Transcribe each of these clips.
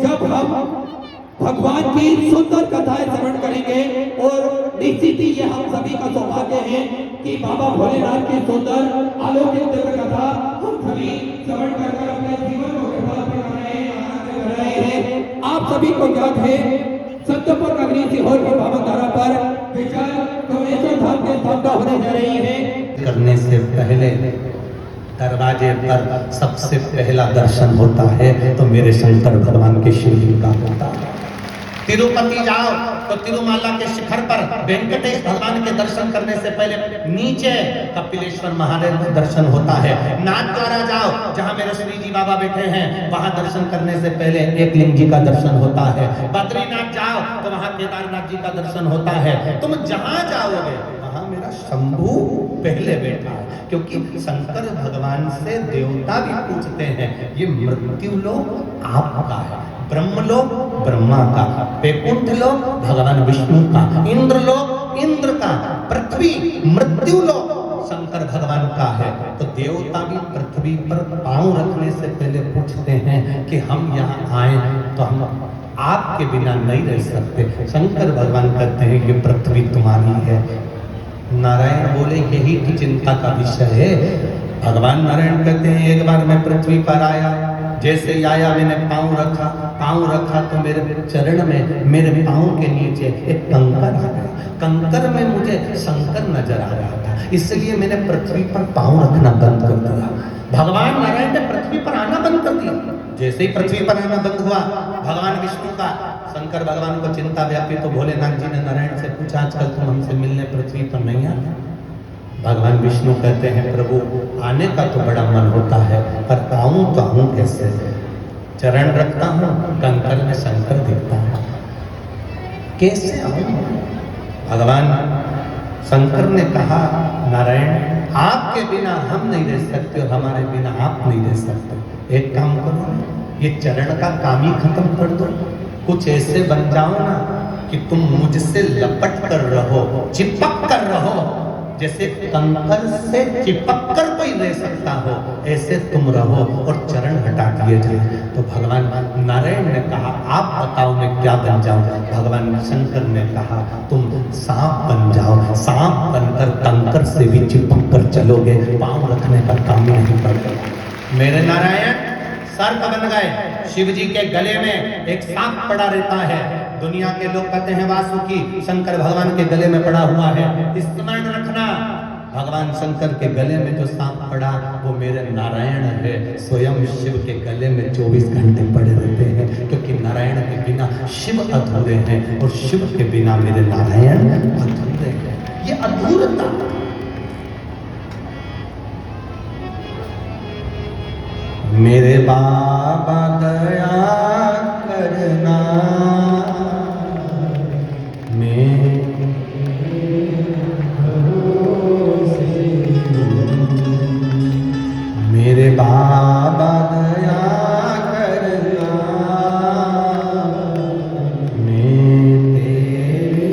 जब हम भगवान की सुंदर कथाएं श्रवण करेंगे और निश्चित ही ये हम सभी का सौभाग्य है कि बाबा भोलेनाथ की सुंदर अलौकिक दिव्य कथा हम सभी श्रवण कर अपने जीवन को प्रभावित कर रहे हैं। आप सभी को ज्ञात है सत्यपुर नगरी सीहोर की पावन धरा पर विशाल सोमेश्वर धाम की स्थापना होने जा रही है। करने से पहले दरवाजे पर सबसे पहला दर्शन होता है तो मेरे शंकर भगवान के शिव जी का होता है। तिरुपति जाओ तो तिरुमाला के शिखर पर वेंकटेश भगवान के दर्शन करने से पहले नीचे कपिलेश्वर महादेव का दर्शन होता है। नाथद्वारा जाओ जहां मेरे श्री जी बाबा बैठे हैं वहां दर्शन करने से पहले एकलिंग जी का दर्शन होता है। बद्रीनाथ जाओ तो वहां केदारनाथ जी का दर्शन होता है। तुम जहां जाओगे वहां मेरा शंभू पहले बैठा है, क्योंकि शंकर भगवान से देवता भी पूछते हैं ये मृत्यु लोक आपका है, ब्रह्म लोक ब्रह्मा का, वैकुंठ लोक भगवान विष्णु का, इंद्र लोक इंद्र का, पृथ्वी मृत्यु लोक शंकर भगवान का है। तो देवता भी पृथ्वी पर पांव रखने से पहले पूछते हैं कि हम यहाँ आए तो हम आपके बिना नहीं रह सकते। शंकर भगवान कहते हैं ये पृथ्वी तुम्हारी है। नारायण बोले यही तो चिंता का विषय है। भगवान नारायण कहते हैं एक बार मैं पृथ्वी पर आया, जैसे ही आया मैंने पांव रखा तो मेरे चरण में मेरे पांव के नीचे एक कंकर आ गया। कंकर में मुझे शंकर नजर आ रहा था, इसलिए मैंने पृथ्वी पर पांव रखना बंद कर दिया। भगवान नारायण ने पृथ्वी पर आना बंद कर दिया। जैसे ही पृथ्वी पर आना बंद हुआ भगवान विष्णु का, शंकर भगवान को चिंता व्यापी तो भोलेनाथ जी ने नारायण से पूछा आजकल तुम हमसे मिलने पृथ्वी पर नहीं आते। भगवान विष्णु कहते हैं प्रभु आने का तो बड़ा मन होता है पर आऊं तो आऊं कैसे। चरण रखता हूं कंकर में शंकर दिखता है, कैसे आऊं। भगवान शंकर ने कहा नारायण आपके बिना हम नहीं रह सकते और हमारे बिना आप नहीं रह सकते। एक काम करो ये चरण का काम ही खत्म कर दो, कुछ ऐसे बन जाओ ना कि तुम मुझसे लपट कर रहो, चिपक कर रहो, जैसे कंकर से चिपक कर कोई रह सकता हो ऐसे तुम रहो और चरण हटा दिए जाए। तो भगवान नारायण ने कहा आप बताओ मैं क्या बन जाऊं। भगवान शंकर ने कहा तुम सांप बन जाओ, सांप बनकर कंकर से भी चिपक कर चलोगे, पांव रखने का काम नहीं करते। मेरे नारायण सर्प बन गए। शिव जी के गले में एक सांप पड़ा रहता है। दुनिया के लोग कहते हैं वासुकी, शंकर भगवान के गले में पड़ा हुआ है। स्मरण रखना भगवान शंकर के गले में जो सांप पड़ा वो मेरे नारायण है। स्वयं शिव के गले में 24 घंटे पड़े रहते हैं, क्योंकि नारायण के बिना शिव अधूरे हैं और शिव के बिना मेरे नारायण अधूरे हैं। ये अधूरता मेरे बाबा दया करना, मेरे बाबा दया करना, मैं तेरे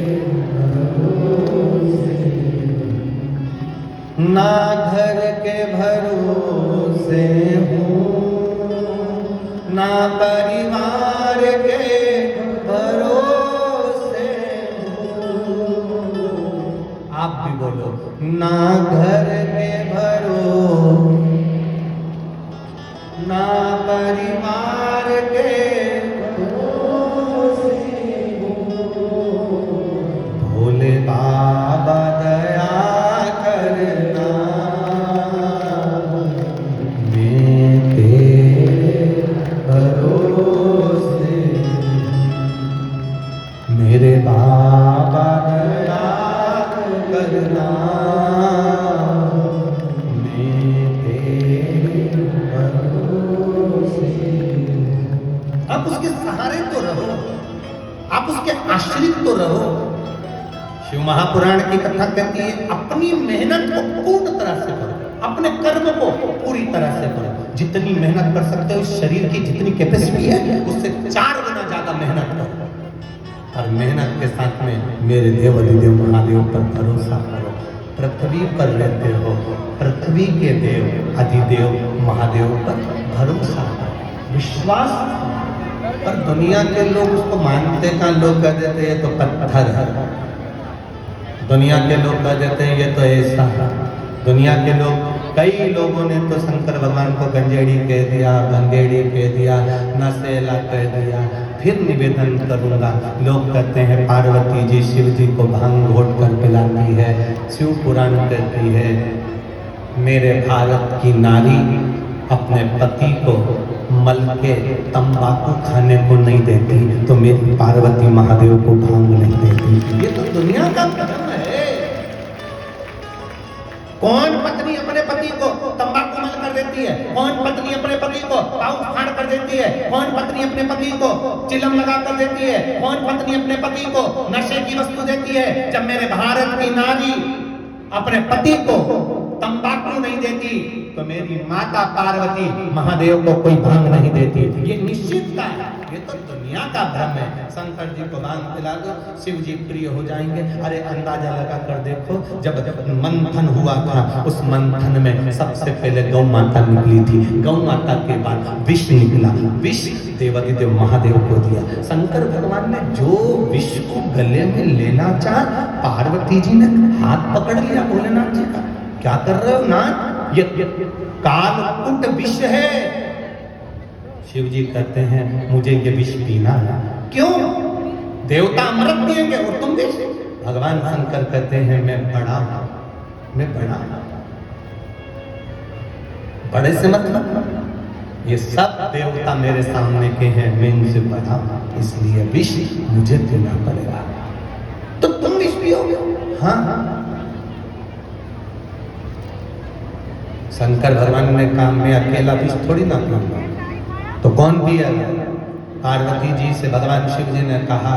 भरोसे, ना घर के भरोसे हूँ ना परिवार के भरोसे हूँ। आप भी बोलो ना घर के भरोसे ना परिवार के भरोसे हूँ। भोले बाबा दया करना, उसके सहारे तो रहो, आप उसके आश्रित तो रहो। शिव महापुराण की कथा कहती है अपनी मेहनत को पूर्ण तरह से करो, अपने कर्म को पूरी तरह से करो। जितनी मेहनत कर सकते हो, शरीर की जितनी कैपेसिटी है उससे 4 गुना ज्यादा मेहनत करो। और मेहनत के साथ में मेरे देव अधिदेव महादेव पर भरोसा करो। पृथ्वी पर रहते हो, पृथ्वी के देव अधिदेव महादेव पर भरोसा करो, विश्वास। पर दुनिया के लोग उसको मानते का, लोग कह देते हैं ये तो पत्थर है, दुनिया के लोग कह देते हैं ये तो ऐसा है। दुनिया के लोग, कई लोगों ने तो शंकर भगवान को गंजेड़ी कह दिया, भंगेड़ी कह दिया, नशेला कह दिया। फिर निवेदन करूंगा, लोग कहते हैं पार्वती जी शिव जी को भांग घोट कर पिलाती है। शिव पुराण कहती है मेरे भारत की नारी अपने पति को मल के तंबाकू खाने को नहीं देती, तो मेरी पार्वती महादेव को भांग नहीं देती। ये तो दुनिया का भ्रम है। कौन पत्नी अपने पति को तंबाकू मल कर देती है? कौन पत्नी अपने पति को पाउच फाड़ कर देती है? कौन पत्नी अपने पति को चिलम लगा कर देती है? कौन पत्नी अपने पति को नशे की वस्तु देती है? जब मेरे भारत की नारी अपने पति को तंबाकू नहीं देती, तो मेरी माता पार्वती महादेव को कोई भांग नहीं देती। ये निश्चित का है, ये तो दुनिया का भ्रम है। शंकर जी को भांग पिला दो, शिव जी प्रिय हो जाएंगे। अरे अंदाजा लगा कर देखो, जब मंथन हुआ था, उस मंथन में सबसे पहले गौ माता निकली थी। गौ माता के बाद विष निकला, विष देवादिदेव महादेव को दिया। शंकर भगवान ने जो विष को गले में लेना चाहा, पार्वती जी ने हाथ पकड़ लिया भोलेनाथ जी का। क्या कर रहे हो ना, ये कालकूट विष है। शिव जी कहते हैं मुझे ये विष पीना है। क्यों? देवता अमृत पिएंगे और तुम विष? भगवान शंकर कहते हैं मैं बड़ा हूं, मैं बड़ा हूं। बड़े से मतलब ये सब देवता मेरे सामने के हैं, मैं इनसे बड़ा हूं, इसलिए विष मुझे पीना पड़ेगा। तो तुम विष पियोगे? हाँ। शंकर भगवान ने कहा मैं अकेला विष थोड़ी ना पीऊंगा, तो कौन पिया? पार्वती जी से भगवान शिव जी ने कहा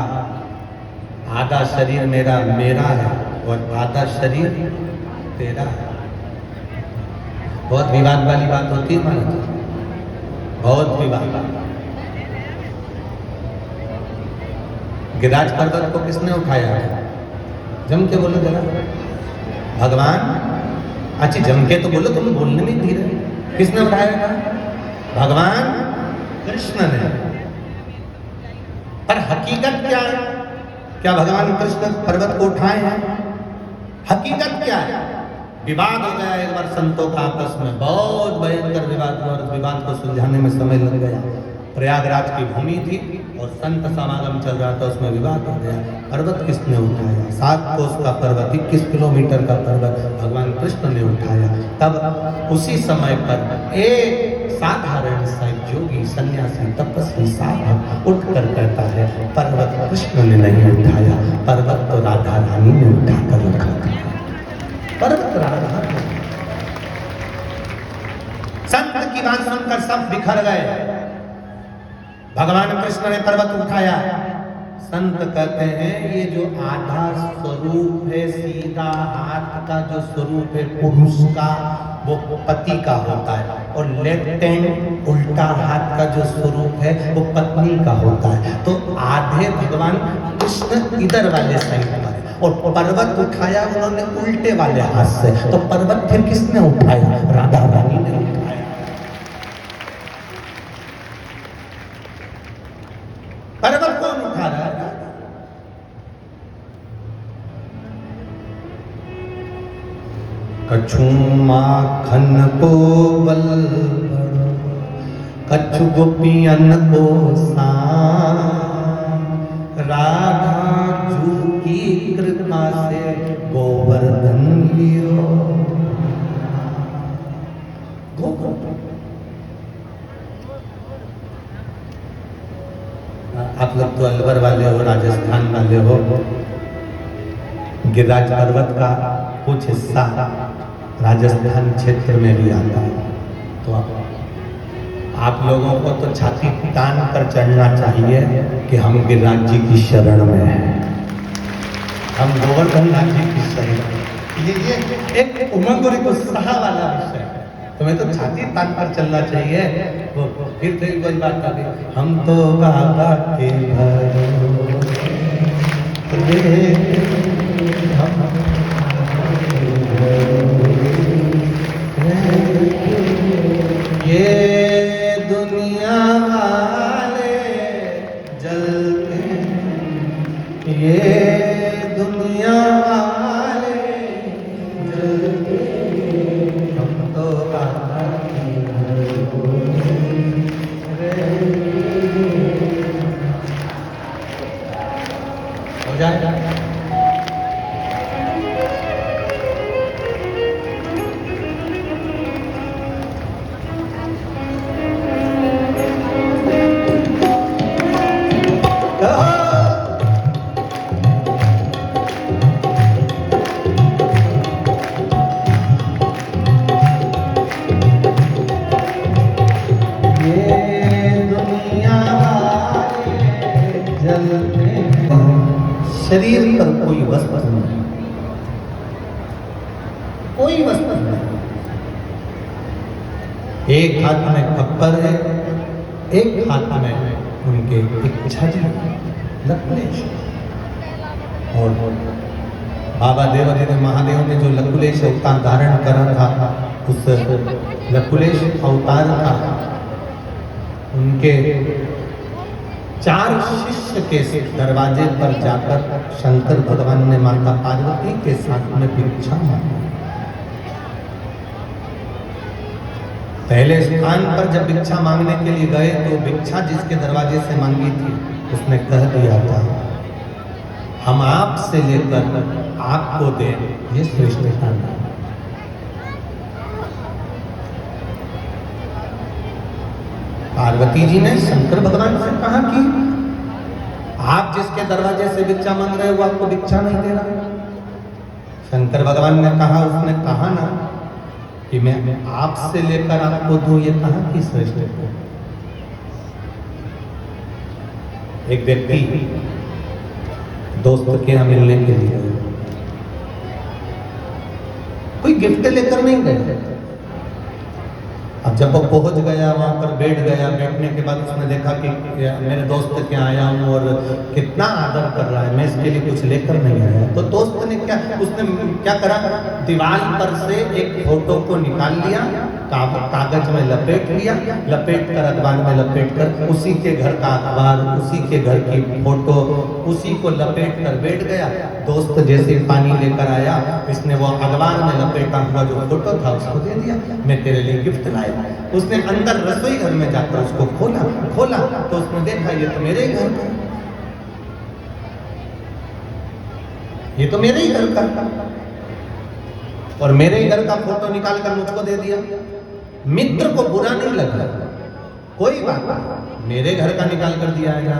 आधा शरीर मेरा है और आधा शरीर तेरा है। बहुत विवाद वाली बात होती है मानो, बहुत विवाद। गिरिराज पर्वत को किसने उठाया? जम के बोलो जरा। भगवान। अच्छा जम के तो बोलो, तुम बोलने में धीरे। किसने उठाया? भगवान कृष्ण ने। पर हकीकत क्या है? क्या भगवान कृष्ण पर्वत को उठाए हैं? हकीकत क्या है? विवाद हो गया एक बार संतों का आपस में, बहुत भयंकर विवाद हुआ और विवाद को सुलझाने में समय लग गया। प्रयागराज की भूमि थी और संत समागम चल रहा था, उसमें विवाद हो गया। पर्वत किसने उठाया? 7 कोस का पर्वत, 21 किलोमीटर का पर्वत भगवान कृष्ण ने उठाया। तब उसी समय पर एक साधारण सा योगी सन्यासी तपस्वी साधक उठकर कहता है पर्वत कृष्ण ने नहीं उठाया, पर्वत तो राधा रानी ने उठाकर रखा था। पर्वत राधा रानी। संत की बात सुनकर सब बिखर गए। भगवान कृष्ण ने पर्वत उठाया। संत कहते हैं ये जो आधा स्वरूप है, सीधा हाथ का जो स्वरूप है पुरुष का, वो पति का होता है, और लेफ्ट हैंड उल्टा हाथ का जो स्वरूप है वो पत्नी का होता है। तो आधे भगवान कृष्ण इधर वाले साइड में और पर्वत उठाया उन्होंने उल्टे वाले हाथ से। तो पर्वत फिर किसने उठाया? राधा रानी ने उठाया। पर्वत कौन उठा रहा है? कछु माखन को बल, कछु गोपियन को सान, राधा जू की कृपा से गोवर्धन लियो। आप लोग तो अलवर वाले हो, राजस्थान वाले हो। गिरिराज पर्वत का कुछ हिस्सा राजस्थान क्षेत्र में भी आता है। तो आप लोगों को तो छाती तान कर चढ़ना चाहिए कि हम गिरिराज जी की शरण में हैं, हम गोवर्धन नाथ जी की शरण में। ये एक उमंग और एक उत्साह वाला विषय है, तुम्हें तो छाती तान कर चलना चाहिए। वो फिर कोई बात आ गई, हम तो बाबा के ये दुनिया वाले जलते, ये दुनिया वाले जलते, हम तो बाबा हो जाएगा। शरीर पर कोई वस्त्र नहीं, कोई वस्त्र नहीं। एक हाथ में खप्पर है, एक हाथ में उनके एक छज लकुलेश। और बाबा देवादिदेव महादेव ने जो लकुलेश अवतार धारण करा था, उस लकुलेश अवतार था उनके 4 शिष्य के दरवाजे पर जाकर शंकर भगवान ने माता पार्वती के साथ में भिक्षा मांगी। पहले स्थान पर जब भिक्षा मांगने के लिए गए तो भिक्षा जिसके दरवाजे से मांगी थी उसने कह दिया था, हम आपसे लेकर आपको दे, ये श्रेष्ठता है। पार्वती जी ने शंकर भगवान से कहा कि आप जिसके दरवाजे से भिक्षा मांग रहे हो वो आपको भिक्षा नहीं दे रहा। शंकर भगवान ने कहा, उसने कहा ना कि मैं आपसे लेकर आपको दूं, ये कहा कि श्रेष्ठ है। एक व्यक्ति दोस्त के यहाँ मिलने के लिए कोई गिफ्ट लेकर नहीं गए। अब जब वो पहुंच गया, वहां पर बैठ गया, बैठने के बाद उसने देखा कि मेरे दोस्त के यहाँ आया हूँ और कितना आदर कर रहा है, मैं इसके लिए कुछ लेकर नहीं आया। तो दोस्त ने उसने क्या करा, दीवार पर से एक फोटो को निकाल लिया, कागज में लपेट लिया, लपेट कर अखबार में लपेट कर उसी के घर का अखबार, उसी के घर की फोटो, उसी को लपेट कर बैठ गया। दोस्त जैसे पानी लेकर आया, इसने वो अखबार में लपेटा हुआ जो फोटो था उसको दे दिया, मैं तेरे लिए गिफ्ट लाया। उसने अंदर रसोई घर में जाकर उसको खोला तो उसने देखा ये तो मेरे ही घर का, ये तो मेरे ही घर का, और मेरे ही घर का फोटो निकाल कर मुझको दे दिया। मित्र को बुरा नहीं लगा, कोई बात नहीं, मेरे घर का निकाल कर दिया है ना,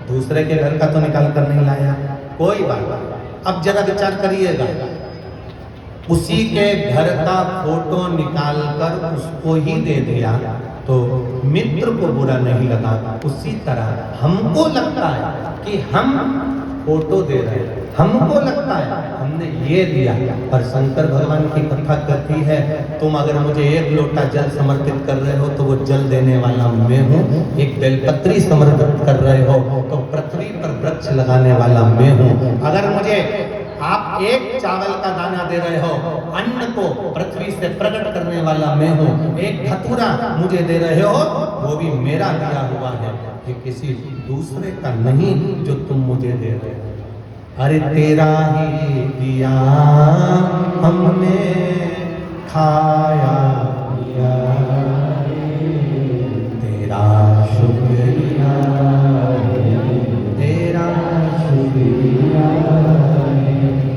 दूसरे के घर का तो निकाल कर नहीं लाया, कोई बात नहीं। अब जरा विचार करिएगा, उसी के घर का फोटो निकाल कर उसको ही दे दिया तो मित्र को बुरा नहीं लगा। उसी तरह हमको लगता है कि हम फोटो दे रहे हैं, हमको लगता है हमने ये दिया, पर शंकर भगवान की कथा कहती है, तुम अगर मुझे 1 लोटा जल समर्पित कर रहे हो तो वो जल देने वाला मैं हूँ। एक बेलपत्री समर्पित कर रहे हो तो पृथ्वी पर वृक्ष लगाने वाला मैं हूँ। अगर मुझे आप 1 चावल का दाना दे रहे हो, अन्न को पृथ्वी से प्रकट करने वाला मैं हूँ। 1 धतूरा मुझे दे रहे हो, वो भी मेरा दिया हुआ है, ये किसी दूसरे का नहीं जो तुम मुझे दे रहे हो। अरे तेरा ही दिया हमने खाया पिया, तेरा शुक्रिया, तेरा शुक्रिया।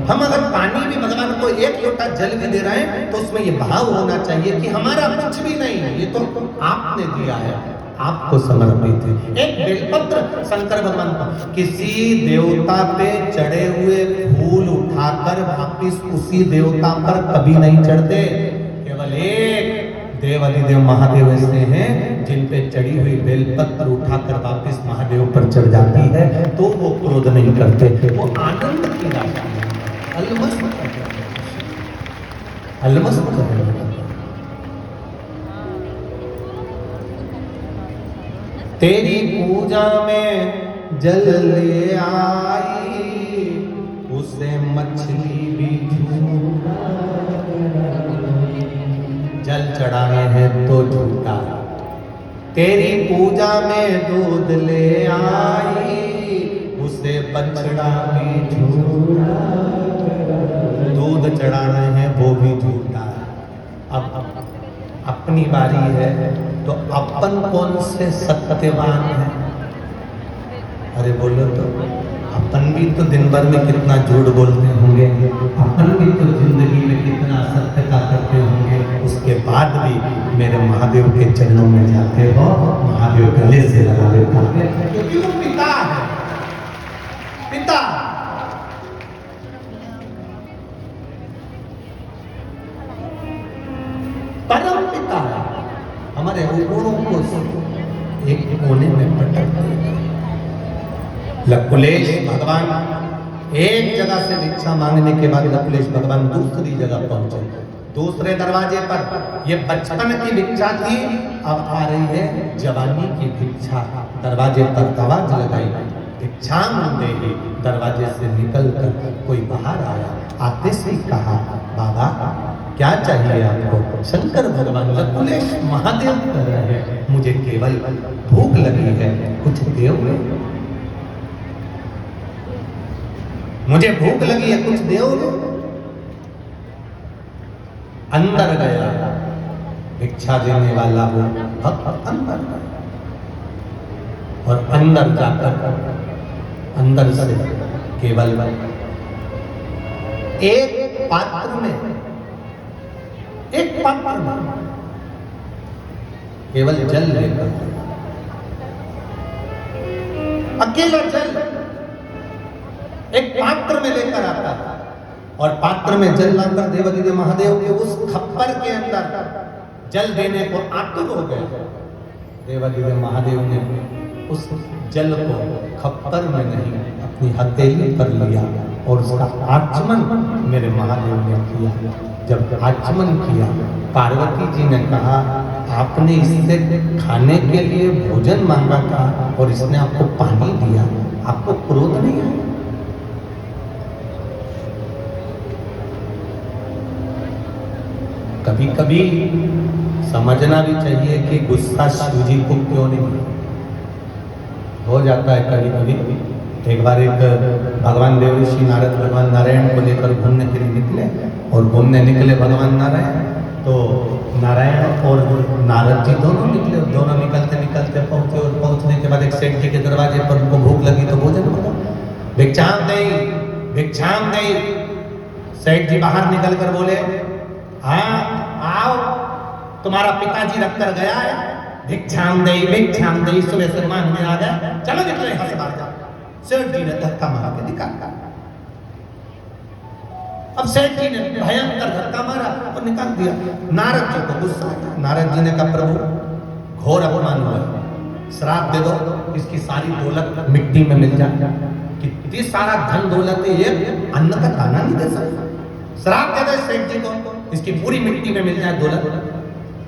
हम अगर पानी भी भगवान को 1 लोटा जल भी दे रहे हैं तो उसमें ये भाव होना चाहिए कि हमारा कुछ भी नहीं है, ये तो आपने दिया है, आपको समर्पित है। एक बेलपत्र शंकर भगवान को, किसी देवता पे चढ़े हुए फूल उठाकर वापिस उसी देवता पर कभी नहीं चढ़ते। केवल एक देवाधिदेव महादेव ऐसे हैं जिन पे चढ़ी हुई बेलपत्र उठाकर वापस महादेव पर चढ़ जाती है तो वो क्रोध नहीं करते, वो आनंद की राशि है। अलमस्त तेरी पूजा में जल ले आई, उसे मछली भी झूठा, जल चढ़ाए हैं तो झूठा। तेरी पूजा में दूध ले आई, उसे बछड़ा भी झूठा, दूध चढ़ाना है वो भी झूठा। अब अपनी बारी है तो अपन कौन से सत्यवान है? अरे बोलो तो, अपन भी तो दिन भर में कितना झूठ बोलते होंगे, अपन भी तो जिंदगी में कितना असत्यता करते होंगे, उसके बाद भी मेरे महादेव के चरणों में जाते हो, महादेव गले से लगा लेता है, क्योंकि वो पिता है। पिता परम पिता है, हमारे गुणों को एक कोने में पटक देगा। लकुलेश भगवान एक जगह से भिक्षा मांगने के बाद लकुलेश भगवान दूसरी जगह पहुंचे, दूसरे दरवाजे पर। ये बचपन की भिक्षा थी, अब आ रही है जवानी की भिक्षा। दरवाजे पर आवाज लगाई, भिक्षाम देहि। दरवाजे से निकलकर कोई बाहर आया, आते से कहा, बाबा क्या चाहिए आपको? शंकर भगवान लकुलेश महादेव कह रहे हैं, मुझे केवल भूख लगी है, कुछ दोगे? मुझे भूख लगी है, कुछ दोगे? अंदर गया भिक्षा देने वाला वो भक्त, अंदर गया और अंदर जाकर अंदर से केवल एक पात्र में केवल जल लेकर, अकेला जल एक पात्र में लेकर आता और पात्र में जल लाकर देवाधिदेव महादेव के उस खप्पर के अंदर जल देने को आतुर हो गए। देवाधिदेव महादेव ने उस जल को खप्पर में नहीं, अपनी हथेली पर लिया और उसका आचमन मेरे महादेव ने किया। जब आचमन किया, पार्वती जी ने कहा, आपने इससे खाने के लिए भोजन मांगा था और इसने आपको पानी दिया, आपको क्रोध नहीं है? कभी कभी समझना भी चाहिए कि गुस्सा शिव जी को क्यों नहीं हो जाता है। कभी कभी एक बार एक भगवान देवर्षि नारद भगवान नारायण को लेकर घूमने के लिए निकले और घूमने निकले भगवान नारायण, तो नारायण और नारद जी दोनों निकले। दोनों निकलते निकलते पहुंचे और पहुंचने के बाद एक सेठ जी के दरवाजे पर उनको भूख लगी तो भोजन मांगा, भिक्षाम दे, भिक्षाम दे। सेठ जी बाहर निकल कर बोले, हाँ आओ, तुम्हारा पिताजी रख कर गया है, भिक्षाम दे, भिक्षाम दे। सुबह से मांगने आ गया, चलो निकले यहाँ से बाहर जाओ। सेठ जी ने धक्का मारा के निकाला। अब सेठ जी ने भयंकर धक्का मारा और निकाल दिया। नारद जी को गुस्सा आया। नारद जी ने कहा, प्रभु घोर अपमान हुआ, श्राप दे दो, इसकी सारी दौलत मिट्टी में मिल जाए। कितनी सारा धन दौलत है, ये अन्न का दाना नहीं दे सकता। श्राप दे दो सेठ जी को, इसकी पूरी मिट्टी में मिल जाए दौलत।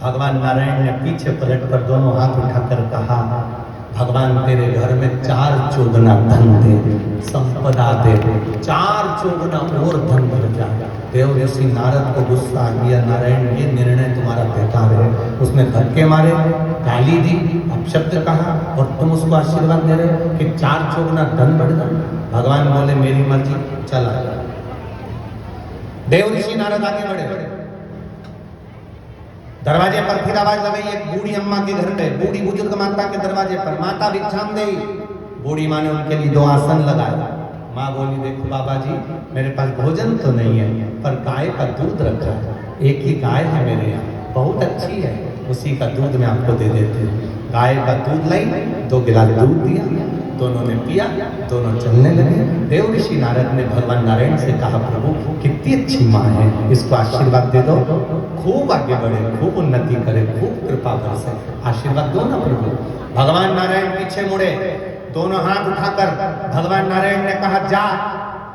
भगवान नारायण ने पीछे पलट कर दोनों हाथ उठाकर कहा, भगवान तेरे घर में 4 चौगुना धन दे, संपदा दे, 4 चौगुना और धन भर जाए। देवर्षि नारद को गुस्सा आ गया, नारायण ये निर्णय तुम्हारा बेकार है। उसने धक्के मारे, गाली दी, अपशब्द कहा और तुम उसको आशीर्वाद दे रहे हो कि 4 चौगुना धन बढ़ जाए। भगवान बोले, मेरी मर्जी, चला। देवर्षि नारद आगे बढ़े, दरवाजे पर फिर आवाज लगाई। एक बूढ़ी अम्मा के घर पे, बूढ़ी बुजुर्ग माता के दरवाजे पर, माता भिक्षाम दे। बूढ़ी माँ ने उनके लिए 2 आसन लगाया। माँ बोली, देखो बाबा जी, मेरे पास भोजन तो नहीं है, पर गाय का दूध रखा है, एक ही गाय है मेरे यहाँ, बहुत अच्छी है, उसी का दूध मैं आपको दे देती हूँ। गाय का दूध लाई, 2 गिलास दूध दिया, दोनों ने पिया, दोनों चलने लगे। देव ऋषि नारद ने भगवान नारायण से कहा, प्रभु कितनी अच्छी माँ है, इसको आशीर्वाद दे दो, खूब आगे बढ़े, खूब उन्नति करे, खूब कृपा बरसे, आशीर्वाद दो ना प्रभु। भगवान नारायण पीछे मुड़े, दोनों हाथ उठाकर भगवान नारायण ने कहा, जा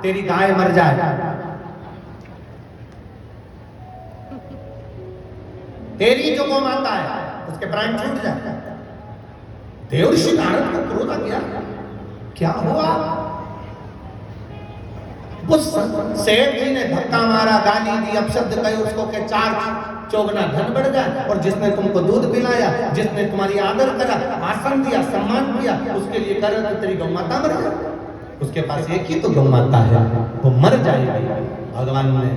तेरी गाय मर जाए, तेरी जो गौ माता है उसके प्राण छूट जाए। देव ऋषि नारद को क्रोध आ गया, क्या हुआ? वो सेठ जी ने धक्का मारा, गाली दी, अपशब्द कहे उसको के 4 चौगुना धन बढ़ जाए, और जिसने तुमको दूध पिलाया, जिसने तुम्हारी आदर करा, आसन दिया, सम्मान किया, उसके लिए कर तेरी गौ माता मर जाए। उसके पास एक ही तो गौ माता है, वो मर जाएगी। भगवान ने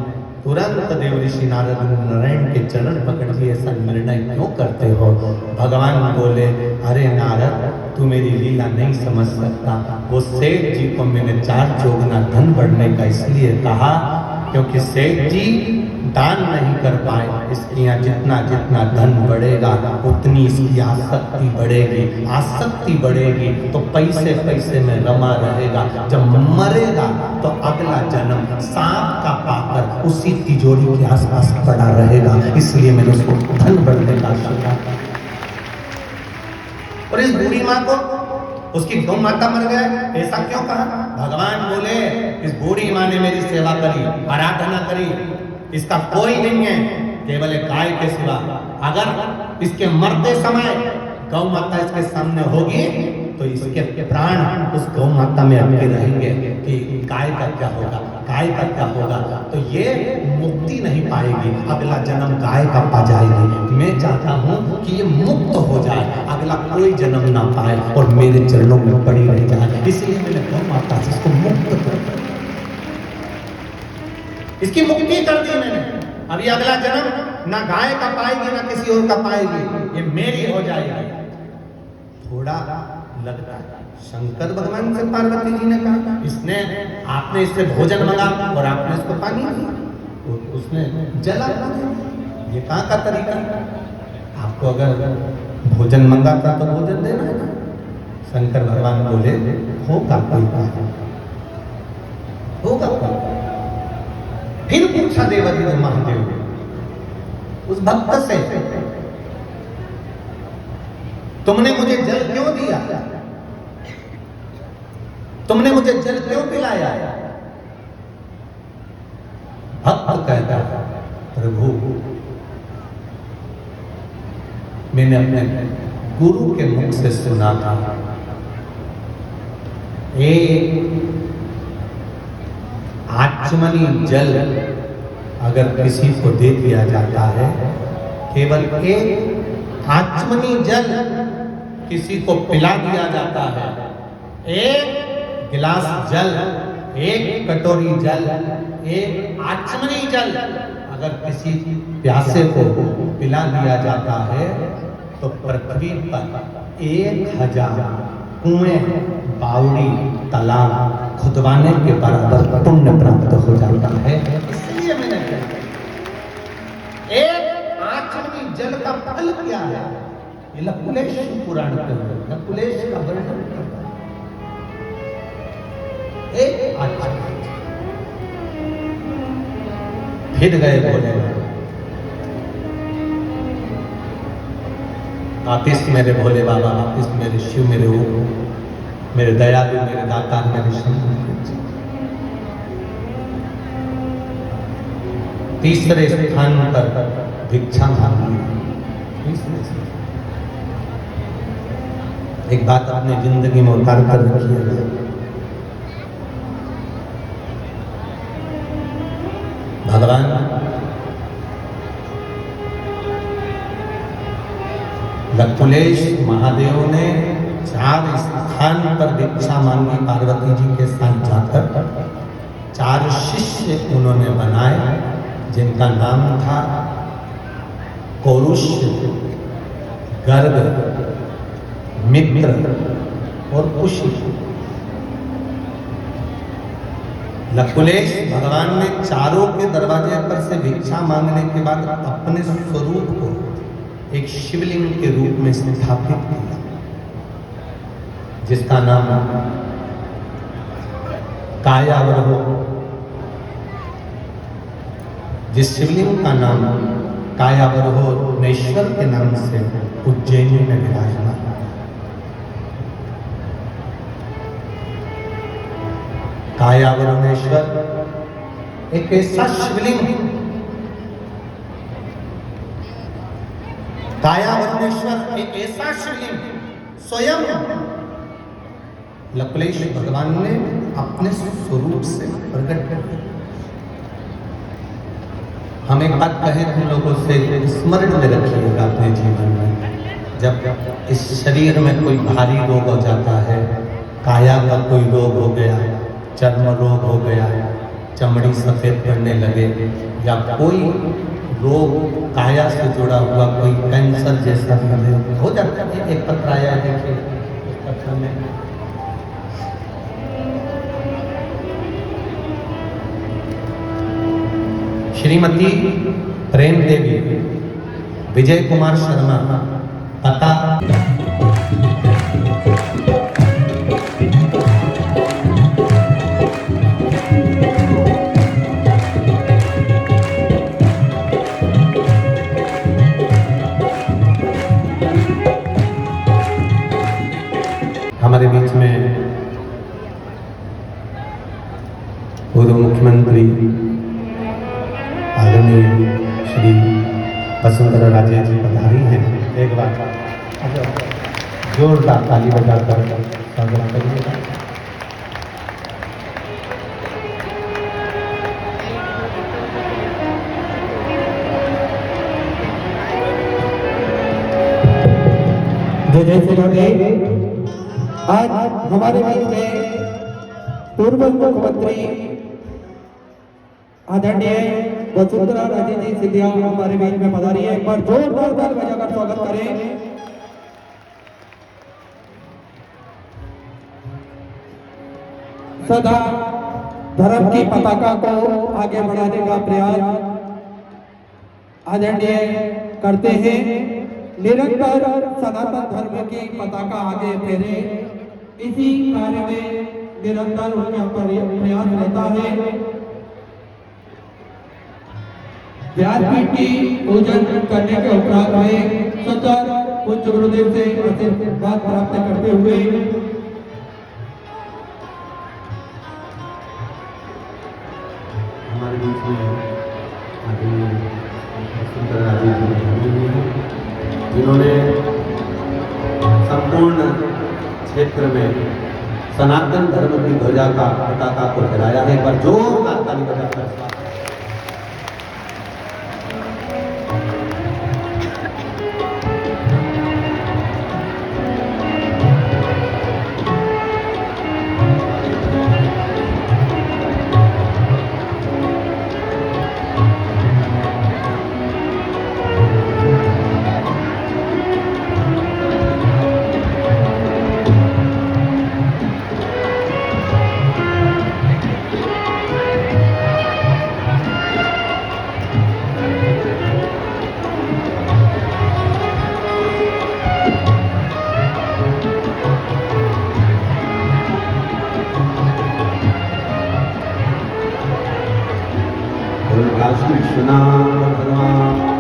तुरंत देव ऋषि नारद नारायण के चरण पकड़ लिए, ऐसा निर्णय क्यों करते हो? भगवान बोले, अरे नारद तू मेरी लीला नहीं समझ सकता, वो सेठ जी को मैंने 4 चौगुना धन बढ़ने का इसलिए कहा क्योंकि सेठ जी दान नहीं कर पाए, इसके यहाँ जितना जितना धन बढ़ेगा उतनी इसकी आसक्ति बढ़ेगी, आसक्ति बढ़ेगी तो पैसे पैसे में रमा रहेगा, जब मरेगा तो अगला जन्म सांप का पाकर उसी तिजोरी के आसपास पड़ा रहेगा, इसलिए मैंने उसको धन बढ़ने का आशीर्वाद। और इस बूढ़ी माँ को उसकी गौ माता मर गए, ऐसा क्यों कहा? भगवान बोले, इस बूढ़ी माँ ने मेरी सेवा करी, आराधना करी, इसका कोई नहीं है केवल एक गाय के सिवा। अगर इसके मरते समय गौ माता इसके सामने होगी तो इसके प्राण उस गौ माता में अटके रहेंगे कि गाय का क्या होगा, गाय का क्या होगा, तो ये मुक्ति नहीं पाएगी, अगला जन्म गाय का पा जाएगी। मैं चाहता हूँ कि ये मुक्त हो जाए, अगला कोई जन्म ना पाए और मेरे चरणों में पड़ी रह जाए, इसलिए मैंने गौ माता से इसको मुक्त कर दिया, इसकी मुक्ति कर दी मैंने। अभी अगला जन्म ना गाय का पाएगी ना किसी और का पाएगी, ये मेरी हो जाएगी। थोड़ा लगता है शंकर भगवान से पार्वती जी ने कहा, इसने आपने इससे भोजन मंगा और आपने इसको पानी दिया, तो उसने जला, ये कहाँ का तरीका? आपको अगर भोजन मंगा था तो भोजन देना है ना। शंकर भगवान बोले, होगा कोई बात, होगा कोई। फिर पूछा देवादिदेव महादेव उस भक्त से, तुमने मुझे जल क्यों दिया, तुमने मुझे जल क्यों पिलाया? भक्त कहता, प्रभु मैंने अपने गुरु के मुख से सुना था, आचमनी जल अगर किसी को दे दिया जाता है, केवल एक आचमनी जल किसी को पिला दिया जाता है, एक गिलास जल, एक कटोरी जल, एक आचमनी जल अगर किसी प्यासे को पिला दिया जाता है तो पृथ्वी पर 1000 कुएं, बावड़ी, तालाब खुदवाने के बराबर पुण्य प्राप्त हो जाता है। इसलिए मैंने एक आचमनी जल का फल क्या है, ये लकुलेश पुराण के लकुलेश का वर्णन करता है। एक आचमनी फिर गए बोले, वापिस मेरे भोले बाबा, वापिस मेरे शिव, मेरे ओम, मेरे दयालु, मेरे दाता, मेरे शंकर। तीसरे स्थान पर भिक्षा मांगी। एक बात अपनी जिंदगी में उतार कर रखिए, भगवान लकुलेश महादेव ने 4 स्थान पर भिक्षा मांगी पार्वती जी के साथ जाकर। 4 शिष्य उन्होंने बनाए जिनका नाम था कौरुष्य, गर्ग, मित्र और कुशी। लकुलेश भगवान ने चारों के दरवाजे पर से भिक्षा मांगने के बाद अपने स्वरूप को एक शिवलिंग के रूप में स्थापित किया। जिसका नाम कायावरोह, जिस शिवलिंग का नाम कायावरोहनेश्वर के नाम से उज्जैनी में विराजमान। कायावरोहनेश्वर एक ऐसा शिवलिंग, कायावरोहनेश्वर एक ऐसा शिवलिंग स्वयं लकुलेश भगवान ने अपने स्वरूप से प्रकट कर दिया। हम एक बात कहें तुम लोगों से, स्मरण में रखिएगा अपने जीवन में, जब इस शरीर में कोई भारी रोग हो जाता है, काया का कोई रोग हो गया, चर्म रोग हो गया, चमड़ी सफेद पड़ने लगे, या कोई रोग काया से जुड़ा हुआ कोई कैंसर जैसा हो जाता है। एक पत्र आया है, देखिए इस पत्र में श्रीमती प्रेम देवी, विजय कुमार शर्मा, पता हमारे बीच में पूर्व मुख्यमंत्री आदरणीय श्री वसुंधरा राजे जी पधारी हैं। एक बार जोरदार ताली बजाकर स्वागत करिएगा। जय श्री राधे। आज हमारे बीच में पूर्व मुख्यमंत्री आदरणीय वसुंधरा राजे जी सिंधिया हमारे बीच में पधारी है। एक बार जोरदार ताली बजाकर स्वागत करें। सदा धर्म की पताका को आगे बढ़ाने का प्रयास आदरणीय करते हैं। निरंतर सनातन धर्म की पताका आगे फहरे, इसी कार्य में निरंतर उनका प्रयास रहता है। व्यासपीठ की पूजन करने के उपरांत में सदर पूज्य गुरुदेव से आशीर्वाद प्राप्त करते हुए हमारे बीच में आदरणीय वसुंधरा राजे जी, जिन्होंने संपूर्ण क्षेत्र में सनातन धर्म की ध्वजा का पताका को फहराया है। एक बार जोरदार ताली बजाकर कृष्णा भगवान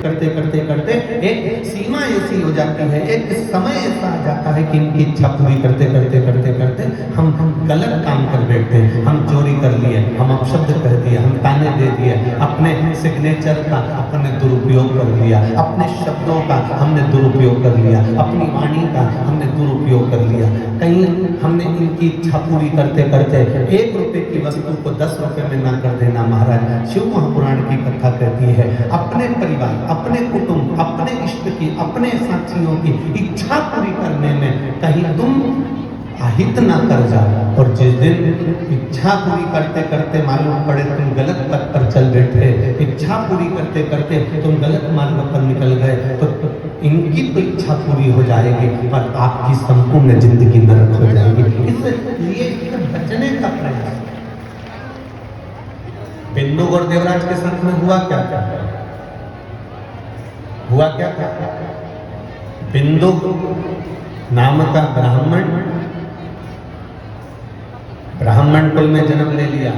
करते करते करते एक सीमा ऐसी हो जाती है, एक समय ऐसा आ जाता है कि इनकी इच्छा पूरी करते करते करते करते हम गलत काम कर बैठते हैं। हम चोरी कर लिए, हम अपशब्द कह दिए, हम ताने दे दिए, अपने सिग्नेचर का अपने दुरुपयोग कर लिया, अपने शब्दों का हमने दुरुपयोग कर लिया, अपनी वाणी का हमने दुरुपयोग कर लिया। कहीं हमने इनकी इच्छा पूरी करते करते 1 रुपए की वस्तु को 10 रुपए में ना कर देना। महाराज शिव महापुराण की कथा कहती है, अपने परिवार, अपने कुटुंब, अपने इष्ट की, अपने साथियों की इच्छा पूरी करने में कहीं तुम अहित ना कर जाओ। और जिस दिन इच्छा पूरी करते करते मालूम पड़े तुम गलत पथ पर चल बैठे, इच्छा पूरी करते करते तुम गलत मार्ग पर निकल गए, तो इनकी तो इच्छा पूरी हो जाएगी और आपकी संपूर्ण जिंदगी नरक हो जाएगी। इसलिए बचने का प्रयास। बिंदु और देवराज के साथ में हुआ क्या क्या? हुआ क्या क्या? बिंदु नाम का ब्राह्मण कुल में जन्म ले लिया।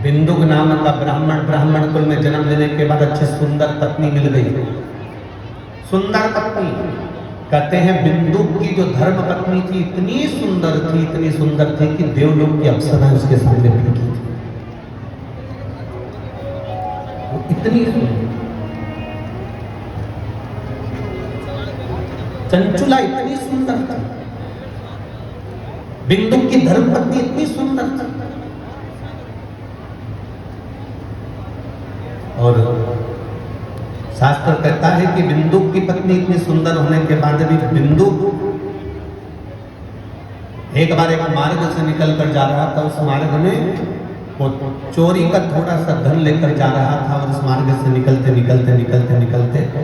बिंदुक नाम का ब्राह्मण कुल में जन्म लेने के बाद अच्छी सुंदर पत्नी मिल गई। सुंदर पत्नी कहते हैं बिंदुक की जो धर्म पत्नी थी इतनी सुंदर थी कि देवलोक की अप्सरा उसके सामने फीकी थी। वो इतनी चंचुला इतनी सुंदर थी, बिंदुक की धर्म पत्नी इतनी सुंदर थी। और शास्त्र कहता है कि बिंदु की पत्नी इतनी सुंदर होने के बाद भी बिंदु एक बार एक मार्ग से निकल कर जा रहा था। उस मार्ग में वो चोरी का थोड़ा सा धन लेकर जा रहा था और उस मार्ग से निकलते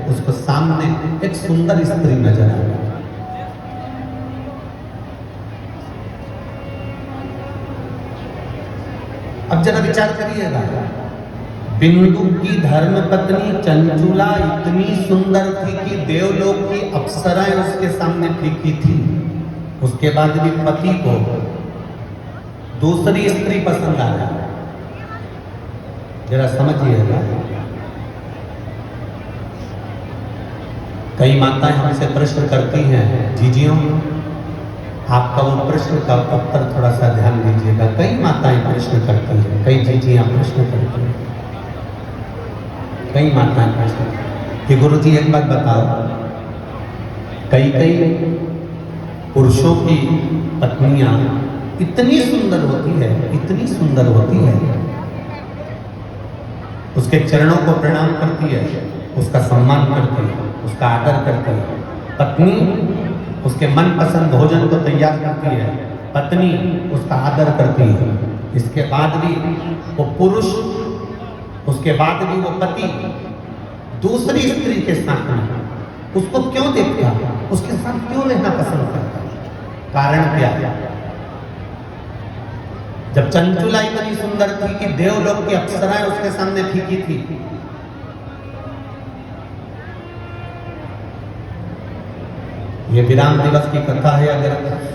उसको सामने एक सुंदर स्त्री नजर आ गई। अब जरा विचार करिएगा, बिंदु की धर्म पत्नी चंचुला इतनी सुंदर थी कि देवलोक की अप्सराएं उसके सामने फीकी थी। उसके बाद भी पति को दूसरी स्त्री पसंद आ गई। जरा समझिएगा, कई माताएं हमसे प्रश्न करती हैं, जीजियों आपका वो प्रश्न का उत्तर थोड़ा सा ध्यान दीजिएगा। कई माताएं प्रश्न करती हैं, कई जीजियां प्रश्न करती हैं, कई माताएं प्रश्न कि गुरु जी एक बात बताओ, कई पुरुषों की पत्नियां इतनी सुंदर होती है, उसके चरणों को प्रणाम करती है, उसका सम्मान करती है, उसका आदर करती है। पत्नी उसके मनपसंद भोजन को तैयार करती है, पत्नी उसका आदर करती है। इसके बाद भी वो पुरुष, उसके बाद भी वो पति दूसरी स्त्री के साथ में उसको क्यों देखता, उसके साथ क्यों रहना पसंद करता? कारण क्या है? जब चंचुला इतनी सुंदर थी कि देवलोक की अप्सराएं उसके सामने फीकी थी। ये विराम दिवस की कथा है, अगर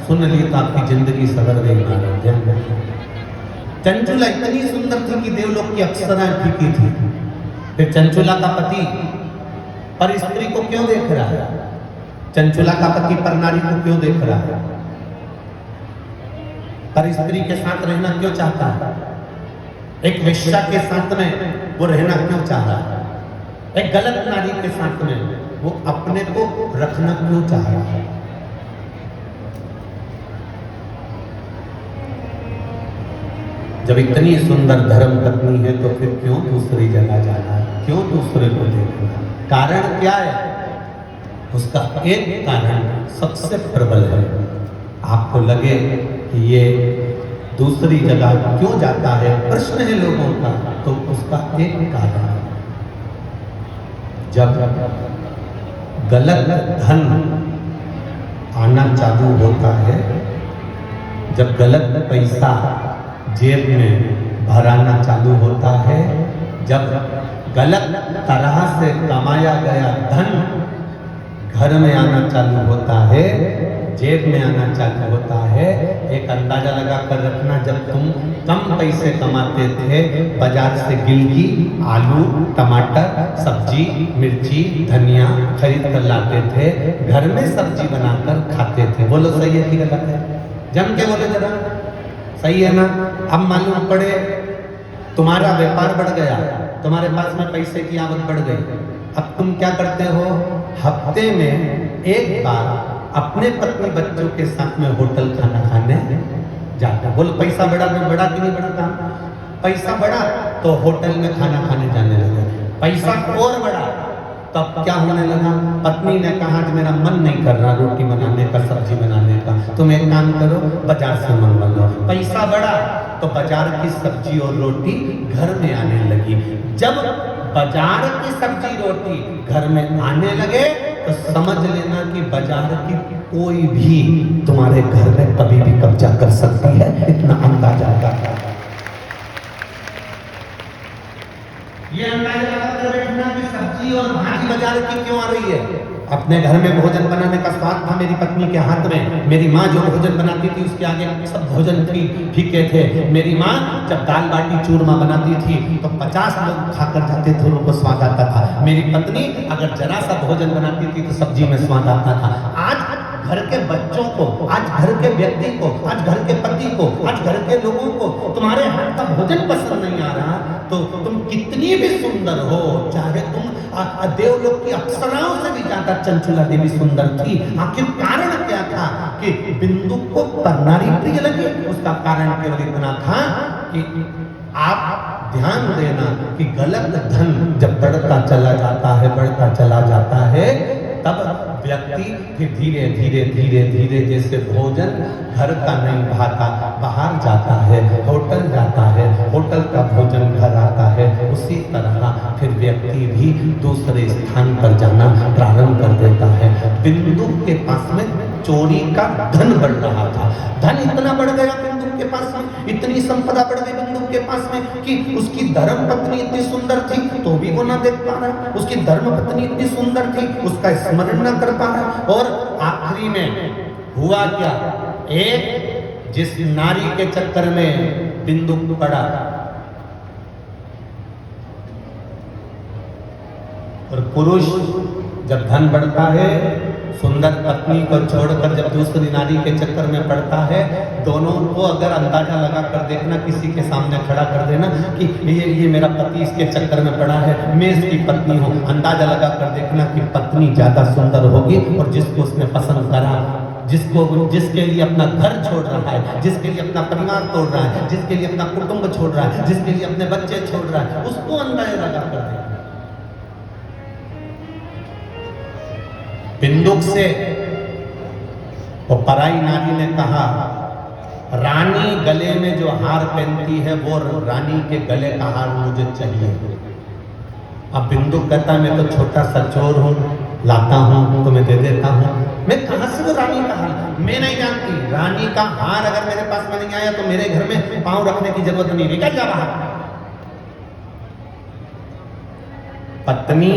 सुन ली तो आपकी जिंदगी सवर गई महाराज। चंचुला इतनी सुंदर थी कि देवलोक की अप्सराएं फीकी थी। फिर चंचुला का पति पर स्त्री को क्यों देख रहा है? चंचुला का पति पर नारी को क्यों देख रहा है? पर स्त्री के साथ रहना क्यों चाहता है? एक वेश्या के साथ में वो रहना क्यों चाह रहा है? एक गलत नारी के साथ में वो अपने को रखना क्यों चाह रहा है? जब इतनी सुंदर धर्म पत्नी है तो फिर क्यों दूसरी जगह जाना है? क्यों दूसरे को देखना? कारण क्या है? उसका एक कारण सबसे प्रबल है। आपको लगे कि ये दूसरी जगह क्यों जाता है, प्रश्न है लोगों का, तो उसका एक कारण है, जब गलत धन आना चालू होता है, जब गलत पैसा जेब में भराना चालू होता है, जब गलत तरह से कमाया गया धन घर में आना चालू होता है, जेब में आना चालू होता है। एक अंदाजा लगा कर रखना, जब तुम कम पैसे कमाते थे, बाजार से गिलकी, आलू, टमाटर, सब्जी, मिर्ची, धनिया खरीद कर लाते थे, घर में सब्जी बनाकर खाते थे। बोलो सही है कि गलत है? जम के बोले जरा, सही है ना? अब मालूम पड़े तुम्हारा व्यापार बढ़ गया, तुम्हारे पास में पैसे की आवक बढ़ गई, अब तुम क्या करते हो? हफ्ते में एक बार अपने पत्नी बच्चों के साथ में होटल खाना खाने जाता। बोल पैसा बढ़ा कि नहीं बढ़ा? पैसा बढ़ा तो होटल में खाना खाने जाने लगे। पैसा और बढ़ा तब क्या होने लगा? पत्नी ने कहा कि मेरा मन नहीं कर रहा रोटी बनाने का, सब्जी बनाने का, तुम एक काम करो बाजार से मंगवा लो। पैसा बढ़ा तो बाजार की सब्जी और रोटी घर में आने लगी। जब बाजार की सब्जी रोटी घर में आने लगे तो समझ लेना कि बाजार की कोई भी तुम्हारे घर में कभी भी कब्जा कर सकती है, इतना अंदाजा लगा। ये अंदाजा लगाकर बैठना कि सब्जी और भाजी बाजार की क्यों आ रही है। अपने घर में भोजन बनाने का स्वाद था मेरी पत्नी के हाथ में। मेरी माँ जो भोजन बनाती थी उसके आगे सब भोजन फीके थे। मेरी माँ जब दाल बाटी चूरमा बनाती थी तो 50 लोग खाकर जाते थे, उनको स्वाद आता था। मेरी पत्नी अगर जरा सा भोजन बनाती थी तो सब्जी में स्वाद आता था। आज घर के बच्चों को, आज घर के व्यक्ति को, आज घर के पति को, आज घर के लोगों को तुम्हारे हाथ का भोजन पसंद नहीं आ रहा, तो तुम कितनी भी सुंदर हो, चाहे तुम देवलोक की अप्सराओं से भी ज्यादा चंचला देवी सुंदर थी, आखिर कारण क्या था कि बिंदु को नारी प्रिय लगी? उसका कारण केवल इतना था कि आप ध्यान देना कि गलत धन जब बढ़ता चला जाता है, बढ़ता चला जाता है, तब व्यक्ति फिर धीरे धीरे धीरे धीरे जैसे भोजन घर का नहीं भाता, बाहर जाता है, होटल जाता है, होटल का भोजन घर आता है, उसी तरह फिर व्यक्ति भी दूसरे स्थान पर जाना प्रारंभ कर देता है। बिंदु के पास में चोरी का धन बढ़ रहा था। धन इतना बढ़ गया बिंदु के पास में, इतनी संपदा बढ़ गई बिंदु के पास में कि उसकी धर्म पत्नी इतनी सुंदर थी तो भी वो ना देख पा रहा, उसकी धर्म पत्नी इतनी सुंदर थी उसका स्मरण ना कर पा रहा। और आखिरी में हुआ क्या, एक जिस नारी के चक्कर में बिंदु पड़ा और पुरुष जब धन बढ़ता है, सुंदर पत्नी को छोड़कर जब दूसरी नारी के चक्कर में पड़ता है, दोनों को अगर अंदाजा लगा कर देखना, किसी के सामने खड़ा कर देना कि ये मेरा पति इसके चक्कर में पड़ा है, मैं इसकी पत्नी हूँ, अंदाजा लगा कर देखना कि पत्नी ज्यादा सुंदर होगी और जिसको उसने पसंद करा, जिसके लिए अपना घर छोड़ रहा है, जिसके लिए अपना परिवार तोड़ रहा है, जिसके लिए अपना कुटुंब छोड़ रहा है, जिसके लिए अपने बच्चे छोड़ रहा है, उसको अंदाजा लगा कर देखना। बिंदुक से वो पराई नारी ने कहा, रानी गले में जो हार पहनती है वो रानी के गले का हार मुझे चाहिए। अब बिंदुक कहता है मैं तो छोटा सा चोर हूँ, लाता हूँ तो मैं दे देता हूँ, मैं कहां से वो रानी का हार, मैं नहीं जानती। रानी का हार अगर मेरे पास में नहीं आया तो मेरे घर में पांव रखने की जरूरत नहीं, निकल जा बाहर। पत्नी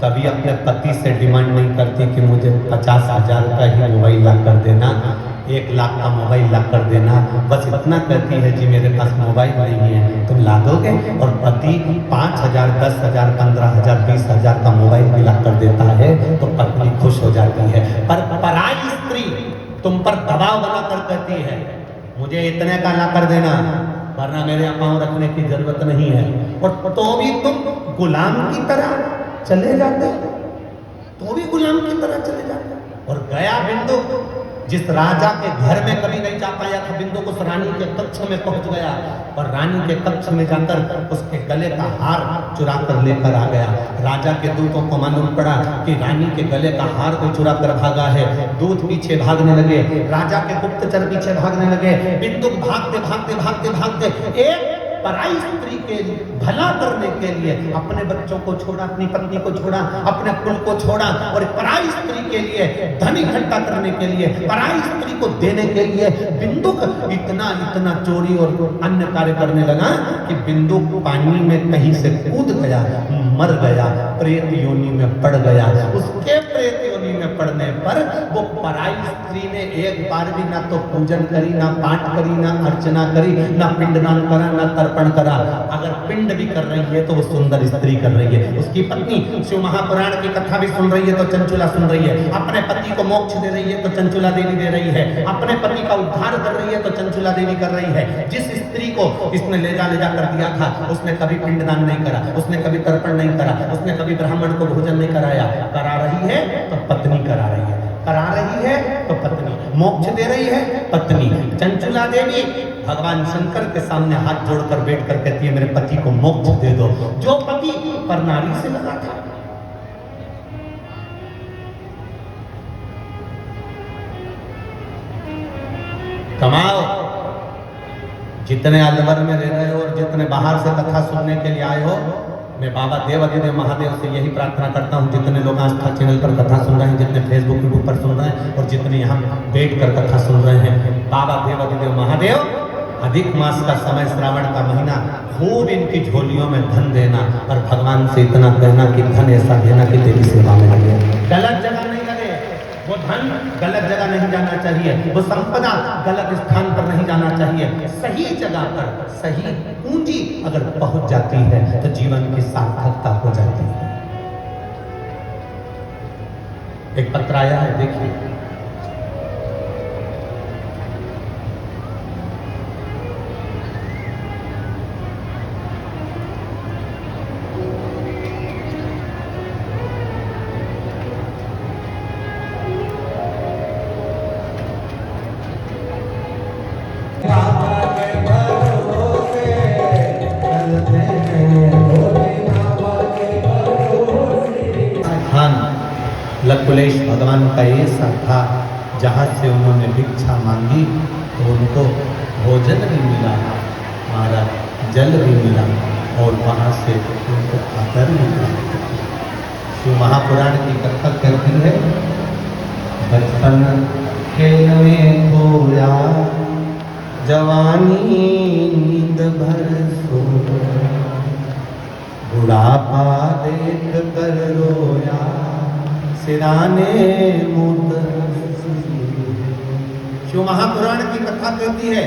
कभी अपने पति से डिमांड नहीं करती कि मुझे 50,000 का ही मोबाइल ला कर देना, 1 लाख का मोबाइल ला कर देना, बस इतना कहती है कि मेरे पास मोबाइल नहीं है, तुम ला दोगे? और पति 5,000, 10,000, 15,000, 20,000 का मोबाइल भी ला कर देता है तो पत्नी खुश हो जाती है। पर पराई स्त्री तुम पर दबाव बनाकर कहती है मुझे इतने का ला कर देना, वरना मेरे यहाँ पाँव रखने की जरूरत नहीं है, और तो भी तुम गुलाम की तरह चले जाते, तो भी गुलाम की तरह चले जाते। और गया बिंदु जिस राजा के घर में कभी नहीं जा पाया था, बिंदु उस रानी के कक्ष में पहुंच गया और रानी के कक्ष में जाकर उसके गले का हार चुरा कर लेकर आ गया। राजा के दूतों को मालूम पड़ा कि रानी के गले का हार को चुरा कर भागा है। दूत पीछे भागने लगे, राजा के गुप्तचर पीछे भागने लगे। बिंदु भागते भागते भागते भागते एक पराई स्त्री के भला करने के लिए अपने बच्चों को छोड़ा, अपनी पत्नी को छोड़ा, अपने कुल को छोड़ा, और पराई स्त्री के लिए धन इकट्ठा करने के लिए, पराई स्त्री को देने के लिए बिंदुक इतना इतना चोरी और अन्य कार्य करने लगा कि बिंदुक पानी में कहीं से कूद गया, मर गया, प्रेत योनि में पड़ गया। उसके प्रेत योनि में पड़ने पर वो पराई स्त्री ने एक बार भी ना तो पूजन करी, ना पाठ करी, ना अर्चना करी, ना पिंडदान करा, ना तर्पण करा। अगर पिंड भी कर रही है तो वो सुंदर स्त्री कर रही है। उसकी पत्नी शिव महापुराण की कथा भी सुन रही है तो चंचुला सुन रही है, अपने पति को मोक्ष दे रही है तो चंचुला देवी दे रही है, अपने पति का उद्धार कर रही है तो चंचुला देवी कर रही है। जिस स्त्री को इसने ले जा कर दिया था उसने कभी पिंडदान नहीं करा, उसने कभी तर्पण नहीं करा, उसने कभी ब्राह्मण को भोजन नहीं कराया। करा रही है तो पत्नी करा रही है, करा रही है तो पत्नी, मोक्ष दे रही है पत्नी। चंचुला देवी भगवान शंकर के सामने हाथ जोड़कर बैठकर कहती है मेरे पति को मोक्ष दे दो, जो पति पर नारी से लगा था। कमाओ, जितने अलवर में रह रहे हो और जितने बाहर से कथा सुनने के लिए आए हो, मैं बाबा देवाधिदेव महादेव से यही प्रार्थना करता हूँ, जितने लोग आस्था चैनल पर कथा सुन रहे हैं, जितने फेसबुक यूट्यूब पर सुन रहे हैं और जितने यहाँ बैठ कर कथा सुन रहे हैं, बाबा देवाधिदेव महादेव अधिक मास का समय, श्रावण का महीना, खूब इनकी झोलियों में धन देना और भगवान से इतना कहना कि धन ऐसा देना कि तेरी सेवा में लगे, गलत जगह नहीं लगे। वो धन गलत जगह नहीं जाना चाहिए, वो संपदा गलत स्थान पर नहीं जाना चाहिए। सही जगह पर सही पूंजी अगर पहुंच जाती है तो जीवन की सार्थकता हो जाती है। एक पत्र आया है, देखिए। लकुलेश भगवान का ऐसा था, जहाँ से उन्होंने भिक्षा मांगी तो उनको भोजन भी मिला, महाराज जल भी मिला और वहाँ से उनको आदर भी मिला। शिव महापुराण की कथा कहती है, बचपन खेल में खोया, जवानी नींद भर सो, बुढ़ापा देख कर रोया, सिराने मुद। शिव महापुराण की कथा कहती है,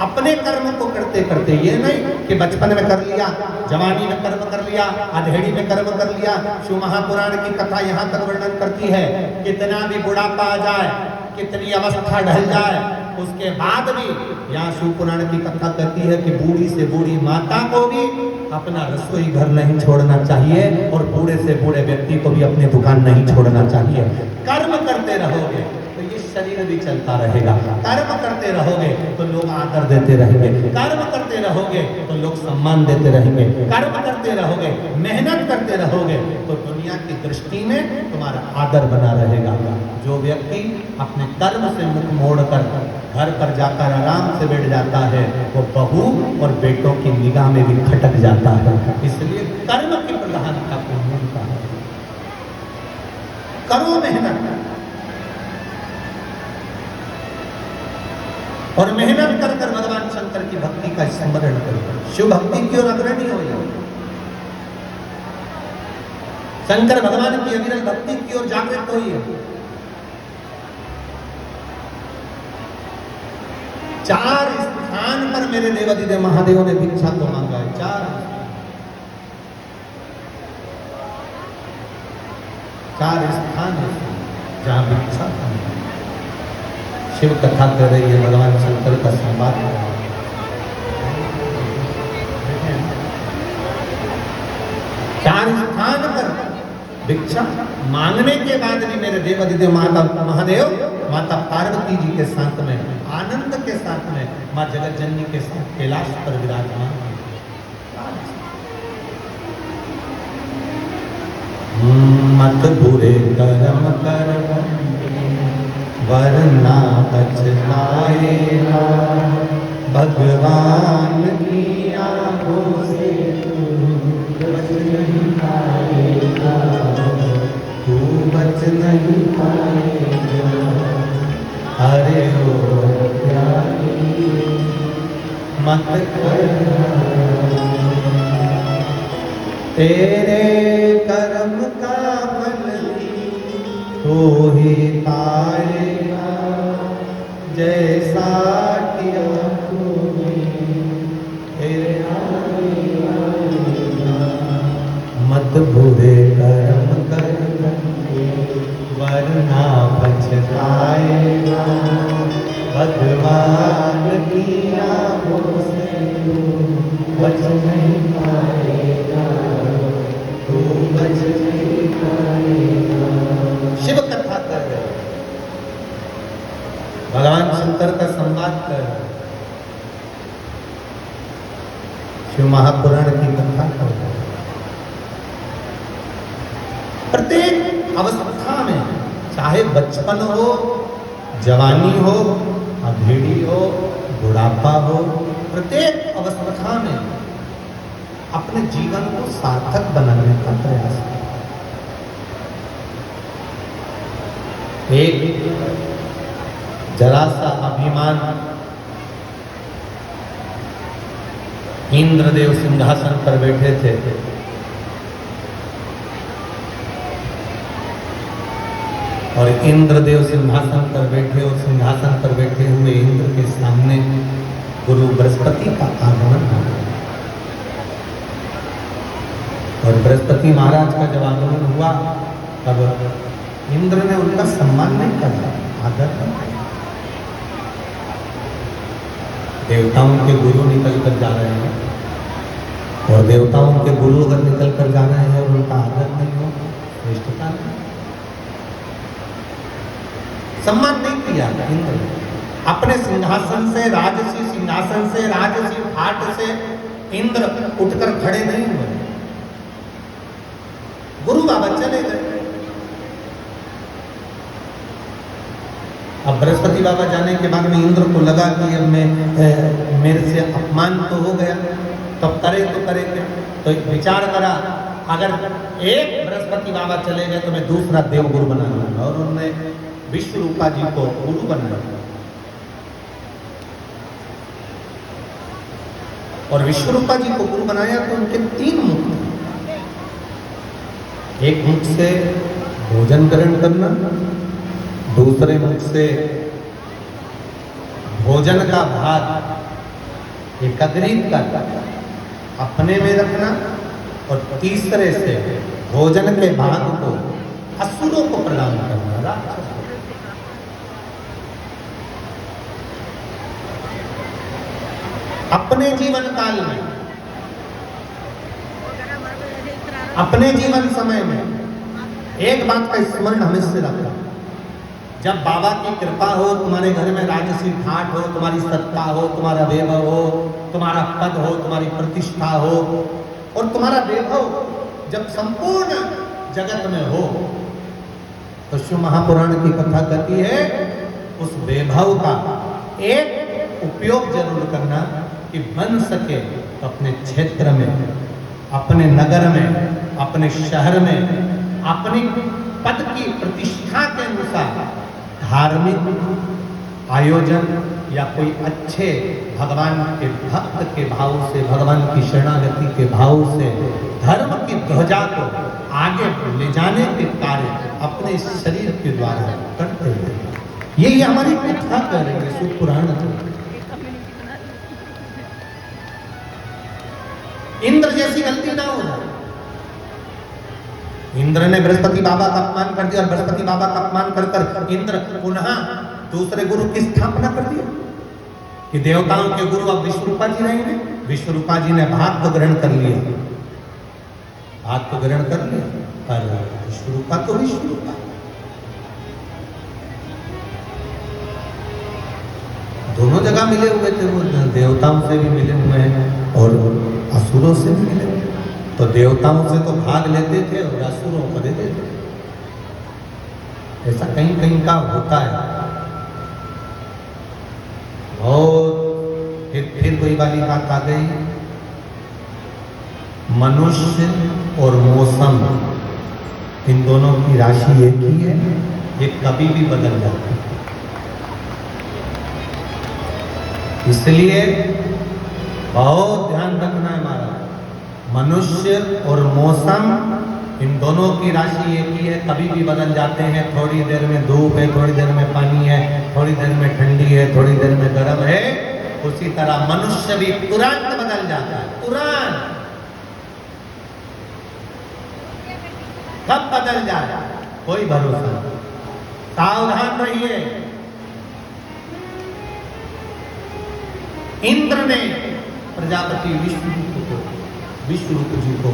अपने कर्म को करते करते, ये नहीं कि बचपन में कर लिया, जवानी में कर्म कर लिया, अधेड़ी में कर्म कर लिया। शिव महापुराण की कथा यहाँ तक वर्णन करती है, कितना भी बुढ़ापा आ जाए, कितनी अवस्था ढल जाए, उसके बाद भी यहाँ शिव पुराण की कथा कहती है कि बूढ़ी से बूढ़ी माता को भी अपना रसोई घर नहीं छोड़ना चाहिए और बूढ़े से बूढ़े व्यक्ति को भी अपनी दुकान नहीं छोड़ना चाहिए। कर्म करते रहोगे तो ये शरीर भी चलता रहेगा, कर्म करते रहोगे तो लोग आदर देते रहेंगे, कर्म करते रहोगे तो लोग सम्मान देते रहेंगे, कर्म करते रहोगे, मेहनत करते रहोगे तो दुनिया की दृष्टि में तुम्हारा आदर बना रहेगा। जो व्यक्ति अपने कर्म से मुख मोड़कर घर पर जाकर आराम से बैठ जाता है, वो बहू और बेटों की निगाह में भी खटक जाता है। इसलिए कर्म की प्रधानता को मिलता है। करो मेहनत, और मेहनत कर कर भगवान शंकर की भक्ति का स्मरण करो। शिव भक्ति की ओर अग्रणी हो, शंकर भगवान की अविरल भक्ति की ओर जागृत होइए। 4 स्थान पर मेरे देवाधिदेव महादेव ने भिक्षा को मांगा है। 4 स्थान है जहां भिक्षा का शिव कथा कर रही है, भगवान शंकर का संवाद कर रहा है। 4 स्थान पर भिक्षा मांगने के बाद भी मेरे देवाधिदेव महादेव माता पार्वती जी के साथ में, आनंद के साथ में, माँ जगत जननी के साथ कैलाश पर विराजमान। मत बुरे कर्म कर वरना पछताएगा, भगवान की आंखों से बच नहीं पाएगा, तू बच नहीं पाएगा। अरे ओ प्यारी मत करना, तेरे कर्म का फल तो ही पाएगा, जैसा किया तूने तेरा मत बुरे कर्म कर वरना पछताएगा, भगवान की आंखों से बच नहीं पाएगा, तू बच नहीं पाएगा। शिव कथा कर रहे, भगवान शंकर का संवाद कर रहे, शिव महापुराण की कथा कर रहे। प्रत्येक अवस्था में, चाहे बचपन हो, जवानी हो, अधेड़ी हो, बुढ़ापा हो, प्रत्येक अवस्था में अपने जीवन को सार्थक बनाने का प्रयास करें। एक जरा सा अभिमान इंद्रदेव सिंहासन पर बैठे थे, और इंद्रदेव सिंहासन पर बैठे और सिंहासन पर बैठे हुए इंद्र के सामने गुरु बृहस्पति का आगमन हो गया। और बृहस्पति महाराज का जब आगमन हुआ तब इंद्र ने उनका सम्मान नहीं करा, आदर नहीं। देवताओं के गुरु निकल कर जा रहे हैं, और देवताओं के गुरु अगर निकल कर जा रहे हैं और उनका आदर नहीं हो, श्रेष्ठता नहीं, सम्मान नहीं किया इंद्र ने। अपने सिंहासन से, राजसी सिंहासन से, राजसी ठाट से इंद्र उठकर खड़े नहीं हुए, गुरु बाबा चले गए। अब बृहस्पति बाबा जाने के बाद में इंद्र को लगा कि अब मेरे से अपमान तो हो गया, तब करे तो करे क्या। तो एक विचार करा, अगर एक बृहस्पति बाबा चले गए तो मैं दूसरा देवगुरु बना लूंगा, और उन्होंने विश्वरूपा जी को गुरु बनाया। और विश्वरूपा जी को गुरु बनाया तो उनके 3 मुख थे। एक मुख से भोजन ग्रहण करना, दूसरे मुख से भोजन का भाग एकत्रित करना, अपने में रखना, और तीसरे से भोजन के भाग को असुरों को प्रदान करना, राक्षसों। अपने जीवन काल में, अपने जीवन समय में एक बात का स्मरण हमेशा रखना, जब बाबा की कृपा हो, तुम्हारे घर में राजसी ठाट हो, तुम्हारी सत्ता हो, तुम्हारा वैभव हो, तुम्हारा पद हो, तुम्हारी प्रतिष्ठा हो, और तुम्हारा वैभव जब संपूर्ण जगत में हो, तो शिव महापुराण की कथा कहती है उस वैभव का एक उपयोग जरूर करना कि बन सके तो अपने क्षेत्र में, अपने नगर में, अपने शहर में, अपनी पद की प्रतिष्ठा के अनुसार धार्मिक आयोजन या कोई अच्छे भगवान के भक्त के भाव से, भगवान की शरणागति के भाव से धर्म की ध्वजा को आगे ले जाने के कार्य अपने शरीर के द्वारा करते हैं। ये हमारी कथा कर रही है शिव पुराण में। इंद्र जैसी गलती ना हो जाए। इंद्र ने बृहस्पति बाबा का अपमान कर दिया, और बृहस्पति बाबा का अपमान कर कर इंद्र पुनः दूसरे गुरु की स्थापना कर दिया कि देवताओं के गुरु अब विश्वरूपा जी रहेंगे। विश्वरूपा जी ने भाग तो ग्रहण कर लिया, भाग तो ग्रहण कर लिया, पर विश्वरूपा तो विश्वरूपा, दोनों जगह मिले हुए थे। वो देवताओं से भी मिले हुए हैं और असुरों से भी मिले हुए। तो देवताओं से तो भाग लेते थे और असुरों को देते थे। ऐसा कहीं कहीं का होता है। और फिर कोई वाली बात आ गई, मनुष्य और मौसम, इन दोनों की राशि एक ही है, ये कभी भी बदल जाती है। इसलिए बहुत ध्यान रखना है हमारा। मनुष्य और मौसम, इन दोनों की राशि एक ही है, कभी भी बदल जाते हैं। थोड़ी देर में धूप है, थोड़ी देर में पानी है, थोड़ी देर में ठंडी है, थोड़ी देर में गर्म है। उसी तरह मनुष्य भी तुरंत बदल जाता है, तुरंत। कब बदल जाए कोई भरोसा नहीं। सावधान रहिए। इंद्र ने प्रजापति विश्वरूप जी को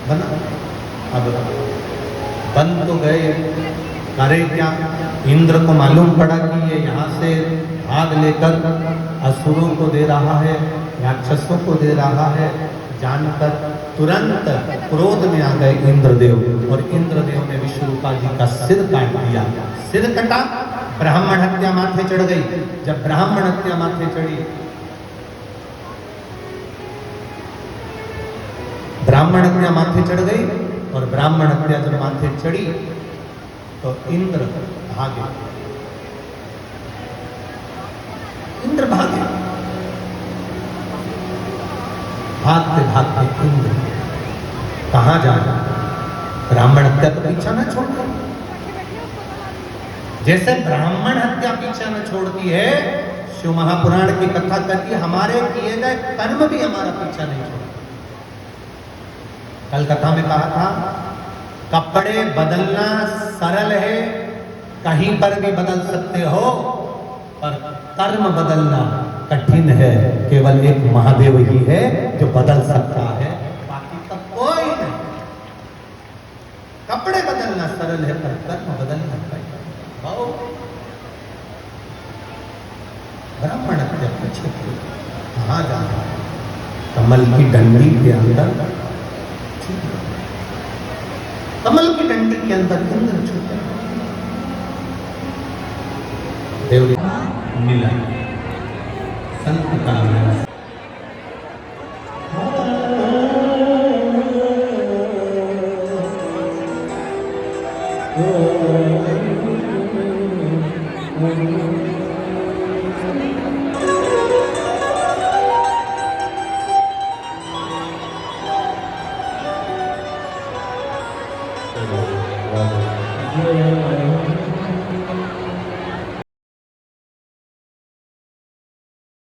बना। अब बन तो गए, करे क्या? इंद्र को मालूम पड़ा कि ये यहाँ से भाग लेकर असुरों को दे रहा है, राक्षसों को दे रहा है। जानकर तुरंत क्रोध में आ गए इंद्रदेव, और इंद्रदेव ने विश्वरूपा जी का सिर काट दिया। सिर कटा, ब्राह्मण हत्या माथे चढ़ गई। जब ब्राह्मण हत्या माथे चढ़ी ब्राह्मण हत्या माथे चढ़ गई, और ब्राह्मण हत्या जब माथे चढ़ी तो इंद्र भागे। इंद्र भागे, भागते भागते इंद्र कहां जाए? ब्राह्मण हत्या तो पीछा न छोड़ती। जैसे ब्राह्मण हत्या पीछा न छोड़ती है, शिव महापुराण की कथा कहती है हमारे किए गए कर्म भी हमारा पीछा नहीं छोड़ते। कल कथा में कहा था कपड़े बदलना सरल है, कहीं पर भी बदल सकते हो, पर कर्म बदलना कठिन है। केवल एक महादेव ही है जो बदल सकता है, बाकी सब कोई नहीं। कपड़े बदलना सरल है, पर कर्म बदलना कठिन। ब्राह्मण हत्या पीछे कहां जाना? कमल की डंडी के अंदर, कमल की डंडी के अंदर इंद्र छुपे। देव मिला, संत का मिला। Yeah.